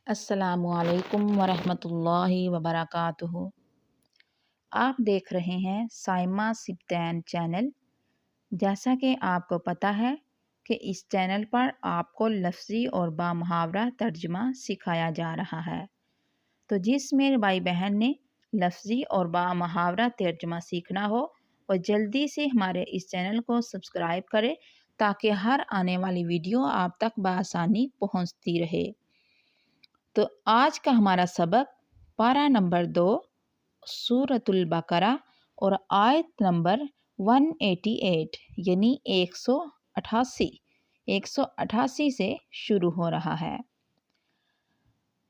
السلام علیکم ورحمۃ اللہ وبرکاتہ۔ آپ دیکھ رہے ہیں سائمہ سبطین چینل۔ جیسا کہ آپ کو پتہ ہے کہ اس چینل پر آپ کو لفظی اور بامحاورہ ترجمہ سکھایا جا رہا ہے، تو جس میرے بھائی بہن نے لفظی اور بامحاورہ ترجمہ سیکھنا ہو وہ جلدی سے ہمارے اس چینل کو سبسکرائب کرے تاکہ ہر آنے والی ویڈیو آپ تک بآسانی پہنچتی رہے۔ تو آج کا ہمارا سبق پارہ نمبر 2 سورۃ البقرہ اور آیت نمبر 188 یعنی 188 سے شروع ہو رہا ہے۔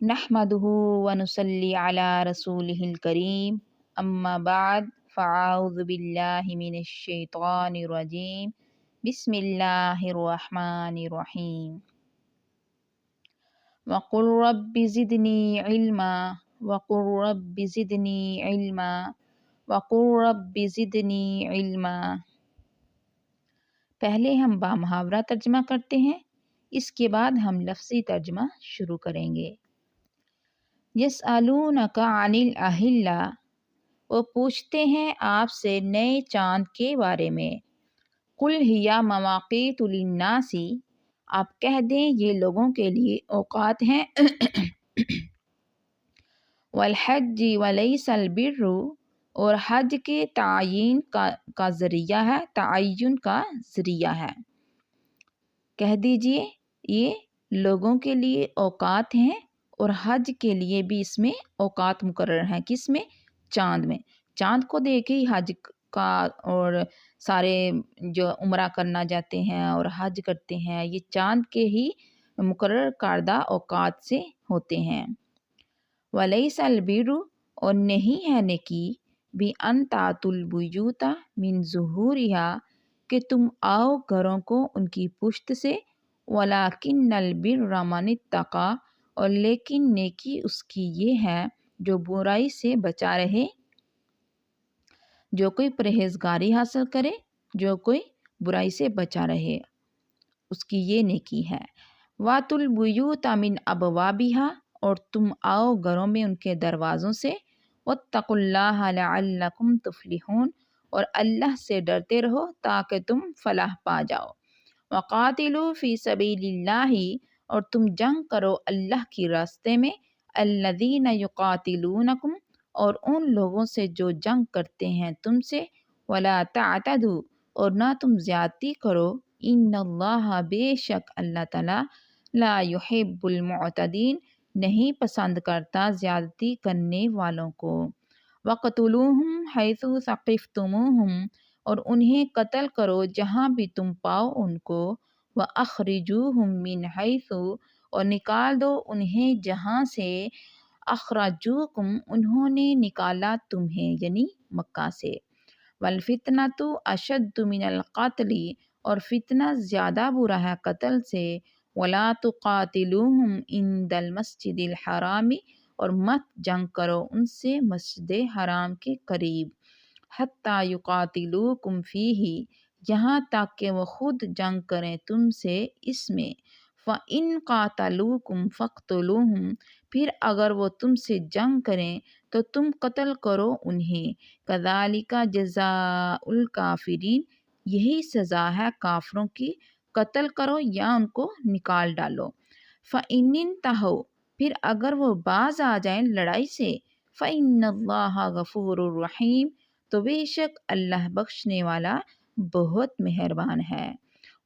نحمدہ ونصلی علی رسولہ الکریم، اما بعد فاعوذ باللہ من الشیطان الرجیم، بسم اللہ الرحمن الرحیم۔ وَقُلْ رَبِّ زِدْنِی عِلْمًا وَقُلْ رَبِّ زِدْنِی عِلْمًا وَقُلْ رَبِّ زِدْنِی عِلْمًا۔ پہلے ہم بامحاورہ ترجمہ کرتے ہیں، اس کے بعد ہم لفظی ترجمہ شروع کریں گے۔ یسألونک عن الأہلہ، وہ پوچھتے ہیں آپ سے نئے چاند کے بارے میں۔ قل ہی مواقیت للناس، آپ کہہ دیں یہ لوگوں کے لیے اوقات ہیں۔ والحج ولیس البر، اور حج کے تعین کا ذریعہ ہے، تعین کا ذریعہ ہے۔ کہہ دیجئے یہ لوگوں کے لیے اوقات ہیں اور حج کے لیے بھی اس میں اوقات مقرر ہیں۔ کس میں؟ چاند میں۔ چاند کو دیکھ ہی حج کا اور سارے جو عمرہ کرنا جاتے ہیں اور حج کرتے ہیں یہ چاند کے ہی مقرر کردہ اوقات سے ہوتے ہیں۔ ولیس البر، اور نہیں ہے نیکی، بِأَن تَأْتُوا الْبُیُوتَ مِن ظُہُورِہَا، کہ تم آؤ گھروں کو ان کی پشت سے، وَلَٰكِنَّ الْبِرَّ مَنِ اتَّقَىٰ، اور لیکن نیکی اس کی یہ ہے جو برائی سے بچا رہے، جو کوئی پرہیزگاری حاصل کرے، جو کوئی برائی سے بچا رہے، اس کی یہ نیکی ہے۔ وَأْتُوا الْبُیُوتَ مِنْ أَبْوَابِهَا، اور تم آؤ گھروں میں ان کے دروازوں سے، وَاتَّقُوا اللَّهَ لَعَلَّكُمْ تُفْلِحُونَ، اور اللہ سے ڈرتے رہو تاکہ تم فلاح پا جاؤ۔ وَقَاتِلُوا فِي سَبِيلِ اللَّهِ، اور تم جنگ کرو اللہ کی راستے میں، الَّذِينَ يُقَاتِلُونَكُمْ، اور ان لوگوں سے جو جنگ کرتے ہیں تم سے، وَلَا تَعْتَدُوا، اور نہ تم زیادتی کرو، إِنَّ اللَّهَ، بے شک اللہ تعالیٰ، لا يحب المعتدین، نہیں پسند کرتا زیادتی کرنے والوں کو۔ وَقْتُلُوهُمْ حَيْثُ ثَقِفْتُمُوهُمْ، اور انہیں قتل کرو جہاں بھی تم پاؤ ان کو، وَأَخْرِجُوهُمْ مِنْ حَيْثُ، اور نکال دو انہیں جہاں سے، أَخْرَجُوكُمْ، انہوں نے نکالا تمہیں یعنی مکہ سے۔ وَالْفِتْنَةُ أَشَدُّ مِنَ الْقَتْلِ، اور فتنہ زیادہ برا ہے قتل سے۔ وَلَا تُقَاتِلُوهُمْ عِندَ الْمَسْجِدِ الْحَرَامِ، اور مت جنگ کرو ان سے مسجد حرام کے قریب، حَتَّى يُقَاتِلُوكُمْ فِيهِ، یہاں تک کہ وہ خود جنگ کریں تم سے اس میں۔ فَإِن قَاتَلُوكُمْ فَاقْتُلُوهُمْ، پھر اگر وہ تم سے جنگ کریں تو تم قتل کرو انہیں۔ كَذَلِكَ جَزَاءُ الْكَافِرِينَ، یہی سزا ہے کافروں کی، قتل کرو یا ان کو نکال ڈالو۔ فَإِنِ انْتَهَوْا، پھر اگر وہ باز آ جائیں لڑائی سے، فَإِنَّ اللَّهَ غَفُورٌ رَحِيمٌ، تو بے شک اللہ بخشنے والا بہت مہربان ہے۔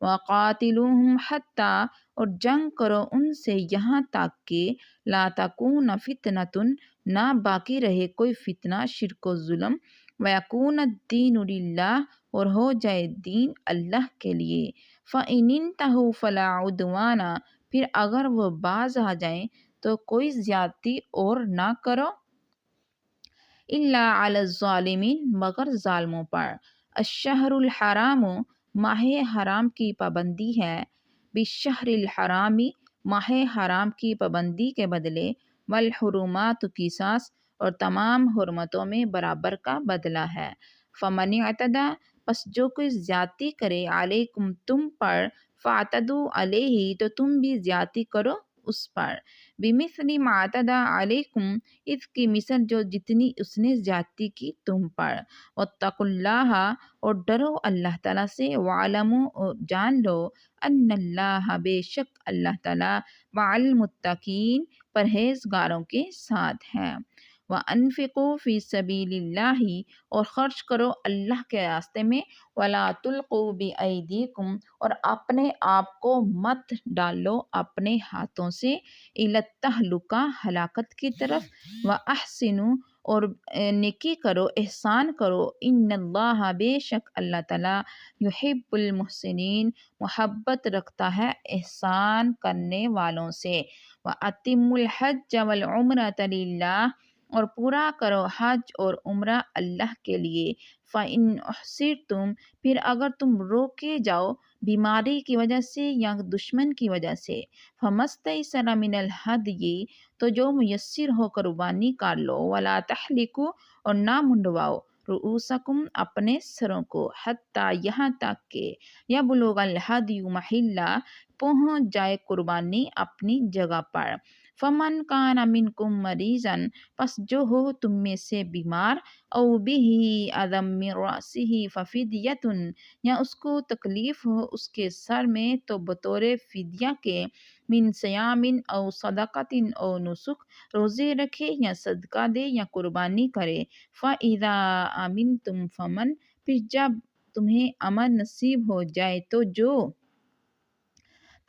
وَقَاتِلُوهُمْ حَتَّى، اور جنگ کرو ان سے یہاں تک کہ لا تَكُونَ فِتْنَةٌ، نہ باقی رہے کوئی فتنہ، شرک و ظلم، وَيَكُونَ الدِّينُ لِلَّهِ، اور ہو جائے دین اللہ کے لیے۔ فَإِنِ انْتَهَوْا فَلَا عُدْوَانَ، پھر اگر وہ باز آ جائیں تو کوئی زیادتی اور نہ کرو، إِلَّا عَلَى الظَّالِمِينَ، مگر ظالموں پر۔ الشہر الحرام، ماہ حرام کی پابندی ہے، بالشہر الحرام، ماہ حرام کی پابندی کے بدلے، والحرمات قصاص، اور تمام حرمتوں میں برابر کا بدلہ ہے۔ فمن اعتدی، پس جو کوئی زیادتی کرے، علیکم تم پر، فاعتدوا علیہ، تو تم بھی زیادتی کرو اس پر بمثل ما اعتدى علیکم اس کی مثل جو جتنی اس نے زیادتی کی تم پر واتقوا اللہ اور ڈرو اللہ تعالیٰ سے وعلموا اور جان لو ان اللہ بے شک اللہ تعالیٰ مع المتقین پرہیزگاروں کے ساتھ ہے وَأَنفِقُوا فِي سَبِيلِ اللَّهِ اور خرچ کرو اللہ کے راستے میں وَلَا تُلْقُوا بِأَيْدِيكُمْ اور اپنے آپ کو مت ڈالو اپنے ہاتھوں سے إِلَى التَّهْلُكَةِ ہلاکت کی طرف وَأَحْسِنُوا اور نیکی کرو احسان کرو ان اللہ بے شک اللہ تعالیٰ یحب المحسنین محبت رکھتا ہے احسان کرنے والوں سے وَأَتِمُّوا الْحَجَّ وَالْعُمْرَةَ لِلَّهِ اور پورا کرو حج اور عمرہ اللہ کے لیے فَإِنْ أُحْصِرْتُمْ پھر اگر تم روکے جاؤ بیماری کی وجہ سے یا دشمن کی وجہ سے فَمَسْتَيْسَرَ مِنَ الْهَدْيِ تو جو میسر ہو قربانی کر لو وَلَا تَحْلِقُوا اور نہ منڈواؤ رؤوسکم اپنے سروں کو حتیٰ یہاں تک کہ یبلغ الہدی محلہ پہنچ جائے قربانی اپنی جگہ پر فمن کان منکم مریضا پس جو ہو تم میں سے بیمار او بہ اذی من رأسہ ففدیۃ یا اس کو تکلیف ہو اس کے سر میں تو بطور فدیہ کے من صیام او صدقۃ او نسک روزے رکھے یا صدقہ دے یا قربانی کرے فَإِذَا أَمِنْتُمْ فَمَنْ پھر جب تمہیں امن نصیب ہو جائے تو جو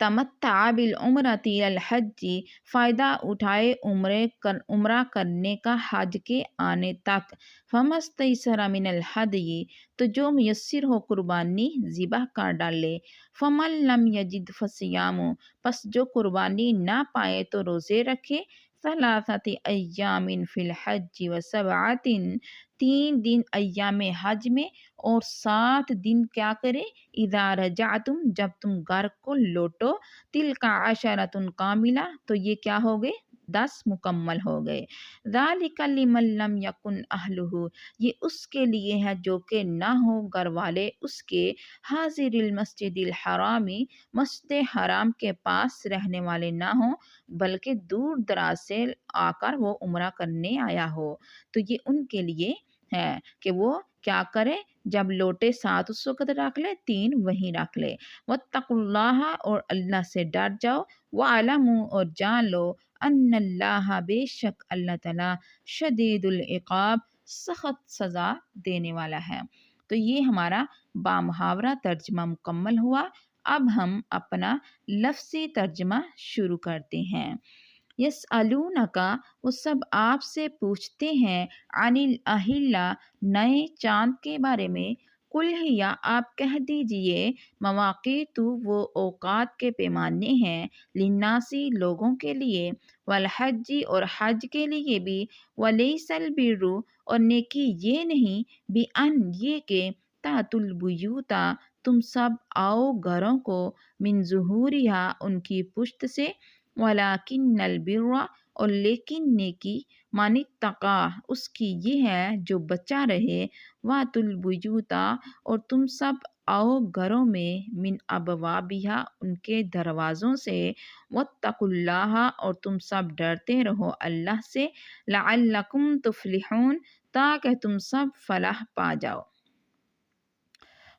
تمتع بالعمرۃ الی الحج فائدہ اٹھائے عمرہ کرنے کا حج کے آنے تک فمستیسر من الہدی تو جو میسر ہو قربانی ذبح کر ڈالے فمن لم یجد فصیام پس جو قربانی نہ پائے تو روزے رکھے ثلاثۃ ایام فی الحج و7 3 دن ایام حج میں اور 7 دن کیا کرے اذا رجعتم جب تم گھر کو لوٹو تلک عشرۃ کاملہ تو یہ کیا ہو گئے 10 مکمل ہو گئے ذالک لمن لم یکن اہلہ یہ اس کے لیے ہے جو کہ نہ ہو گھر والے اس کے حاضر المسجد الحرامی مسجد حرام کے پاس رہنے والے نہ ہوں بلکہ دور دراز سے آ کر وہ عمرہ کرنے آیا ہو تو یہ ان کے لیے ہے کہ وہ کیا کرے جب لوٹے 7 اس وقت رکھ لے 3 وہیں رکھ لے واتقوا اللہ اور اللہ سے ڈر جاؤ وَاعْلَمُوا اور جان لو ان اللہ بے شک اللہ تعالیٰ شدید العقاب سخت سزا دینے والا ہے تو یہ ہمارا بامحاورہ ترجمہ مکمل ہوا اب ہم اپنا لفظی ترجمہ شروع کرتے ہیں یسألونک وہ سب آپ سے پوچھتے ہیں عن الاہلہ نئے چاند کے بارے میں قل یا آپ کہہ دیجئے مواقیت وہ اوقات کے پیمانے ہیں للناسی لوگوں کے لیے والحج اور حج کے لیے بھی ولیس البر اور نیکی یہ نہیں بان یہ کہ تأتوا البیوت تم سب آؤ گھروں کو من ظہورہا ان کی پشت سے ولیکن البر اور لیکن نیکی من اتقی اس کی یہ ہے جو بچا رہے واتوا البیوت اور تم سب آؤ گھروں میں من ابوابہا ان کے دروازوں سے واتقوا اللہ اور تم سب ڈرتے رہو اللہ سے لعلکم تفلحون تاکہ تم سب فلاح پا جاؤ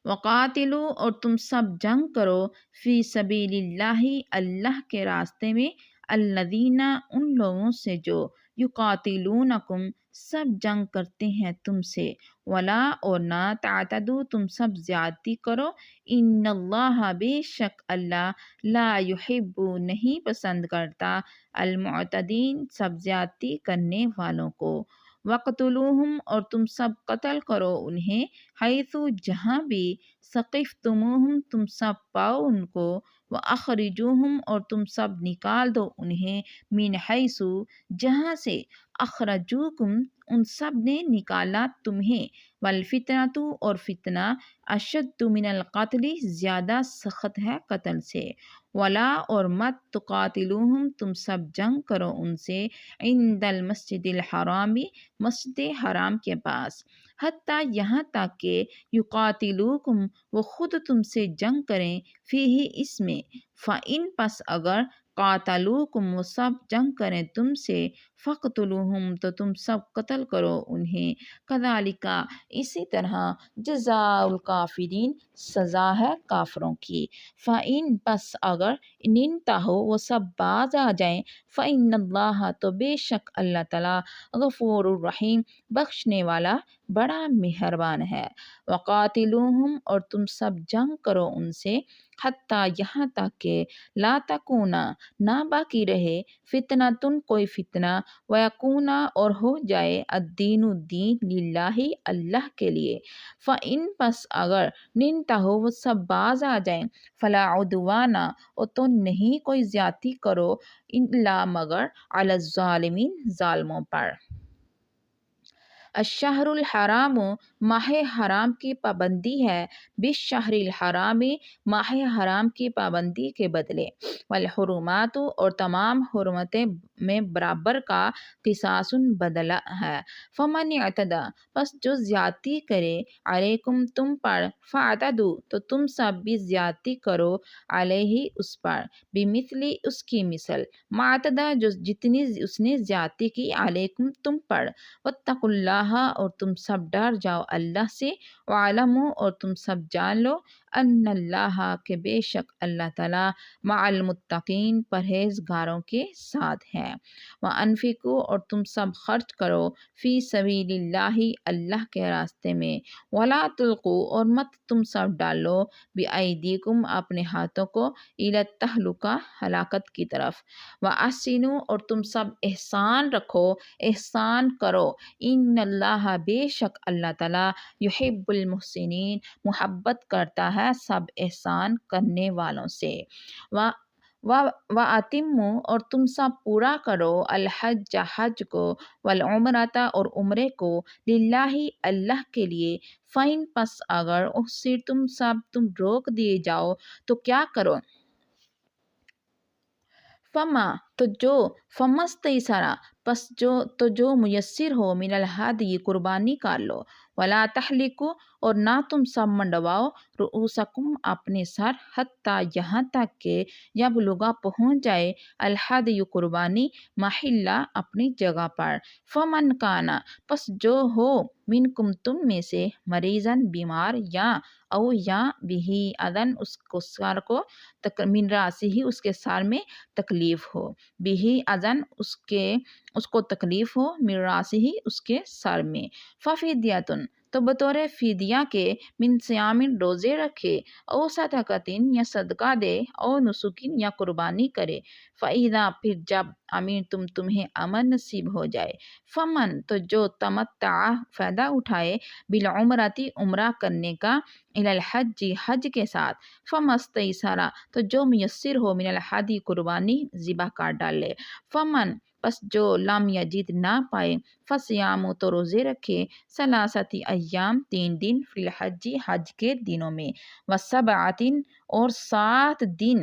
وقاتلو اور تم سب جنگ کرو فی سبیل اللہ اللہ کے راستے میں الذین ان لوگوں سے جو یقاتلونکم سب جنگ کرتے ہیں تم سے ولا اور نہ تعتدو تم سب زیادتی کرو ان اللہ بے شک اللہ لا یحب نہیں پسند کرتا المعتدین سب زیادتی کرنے والوں کو وقتلوہم اور تم سب قتل کرو انہیں حیث جہاں بھی ثقفتموہم تم سب پاؤ ان کو واخرجوہم اور تم سب نکال دو انہیں من حیث جہاں سے اخرجوکم ان سب نے نکالا تمہیں والفتنۃ اور فتنہ اشد من القتل زیادہ سخت ہے قتل سے ولا اور مت تقاتلوہم تم سب جنگ کرو ان سے عند المسجد الحرامی مسجد حرام کے پاس حتیٰ یہاں تک کہ یقاتلوکم وہ خود تم سے جنگ کریں فیہ اس میں فإن پس اگر قاتلوکم وہ سب جنگ کریں تم سے، فقتلوہم تو تم سب قتل کرو انہیں، کذالک اسی طرح جزاء الکافرین سزا ہے کافروں کی، فإن پس اگر انتہو وہ سب باز آ جائیں، فإن اللہ تو بے شک اللہ تعالیٰ غفور الرحیم بخشنے والا بڑا مہربان ہے، وقاتلوہم اور تم سب جنگ کرو ان سے، حتیٰ یہاں تک کہ لا تکونا نہ باقی رہے، فتنتن کوئی فتنہ، ویکونا اور ہو جائے الدین دین للہ اللہ کے لیے، فإن پس اگر ننتہو وہ سب باز آ جائیں، فلا عدوانا اور تو نہیں کوئی زیادتی کرو، الا مگر علی الظالمین ظالموں پر۔ الشہر الحرام ماہ حرام کی پابندی ہے، بالشہر الحرام ماہ حرام کی پابندی کے بدلے، والحرمات اور تمام حرمتیں میں برابر کا قصاص بدلہ ہے، فمن اعتدی پس جو زیادتی کرے، علیکم تم پر، فاعتدوا تو تم سب بھی زیادتی کرو، علیہ اس پر، بمثل اس کی مثل، ما اعتدی جو جتنی اس نے زیادتی کی، علیکم تم پر، واتقوا اللہ اور تم سب ڈر جاؤ اللہ سے، وعلموا اور تم سب جان لو، ان اللہ کے بے شک اللہ تعالیٰ مع المتقین پرہیزگاروں کے ساتھ ہے، وانفقوا اور تم سب خرچ کرو، فی سبیل اللہ اللہ کے راستے میں، ولا تلقوا اور مت تم سب ڈالو، بایدیکم اپنے ہاتھوں کو، الی التہلکہ ہلاکت کی طرف، واحسنوا اور تم سب احسان رکھو، احسان کرو، ان اللہ بے شک اللہ تعالیٰ یحب المحسنین محبت کرتا ہے سب احسان کرنے والوں سے، وَأَتِمُّوا اور تم سب پورا کرو، الحج حج کو، والعمرۃ اور عمرے کو، للہ اللہ کے لیے، فَإِن پس اگر احصرتم تم روک دیے جاؤ تو کیا کرو، فما تو جو، فمستیسرا پس جو میسر ہو، من الہدی قربانی کر لو، ولا تحلقوا اور نہ تم سب منڈواؤ، رؤوسکم اپنے سر، حتیٰ یہاں تک کہ یبلغ پہنچ جائے، الہدی قربانی، محلہ اپنی جگہ پر، فمن کان پس جو ہو، منکم تم میں سے، مریضاً بیمار، یا بھی اذن اس کو سر کو، من راسہ اس کے سر میں تکلیف ہو، بھی اذن اس کو تکلیف ہو، من راسہ اس کے سر میں، ففدیۃ تو بطور فدیہ کے، من صیام روزے رکھے، او صدقۃ یا صدقہ دے، او نسک یا قربانی کرے، فإذا پھر جب امنتم تمہیں امن نصیب ہو جائے، فمن تو جو تمتع فائدہ اٹھائے، بالعمرۃ عمرہ کرنے کا، الی الحج حج کے ساتھ، فمستیسر تو جو میسر ہو، من الہدی قربانی ذبح کر ڈالے، فمن پس جو لم یجد نہ پائے، فصیام تو روزے رکھے، ثلاثۃ ایام 3 دن، فی الحج حج کے دنوں میں، وسبعۃ اور 7 دن،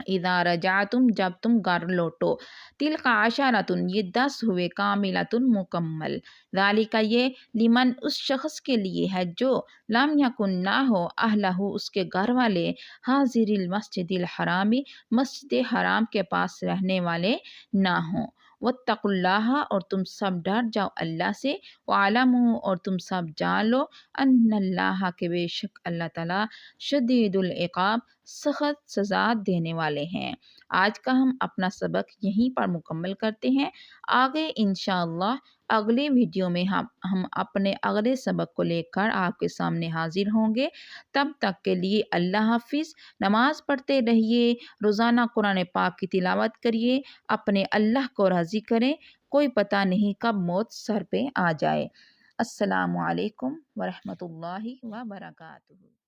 اذا رجعتم جب تم گھر لوٹو، تلک عشرۃ یہ 10 ہوئے، کاملۃ مکمل، ذالک یہ، لمن اس شخص کے لیے ہے جو، لم یکن نہ ہو، اہلہ اس کے گھر والے، حاضر المسجد الحرام مسجد حرام کے پاس رہنے والے نہ ہوں، واتقوا اللہ اور تم سب ڈر جاؤ اللہ سے، وعلموا اور تم سب جان لو، ان اللہ کے بے شک اللہ تعالیٰ شدید العقاب سخت سزا دینے والے ہیں۔ آج کا ہم اپنا سبق یہیں پر مکمل کرتے ہیں، آگے انشاءاللہ اگلے ویڈیو میں ہم اپنے اگلے سبق کو لے کر آپ کے سامنے حاضر ہوں گے، تب تک کے لیے اللہ حافظ، نماز پڑھتے رہیے، روزانہ قرآن پاک کی تلاوت کریے، اپنے اللہ کو راضی کریں، کوئی پتہ نہیں کب موت سر پہ آ جائے۔ السلام علیکم ورحمۃ اللہ وبرکاتہ۔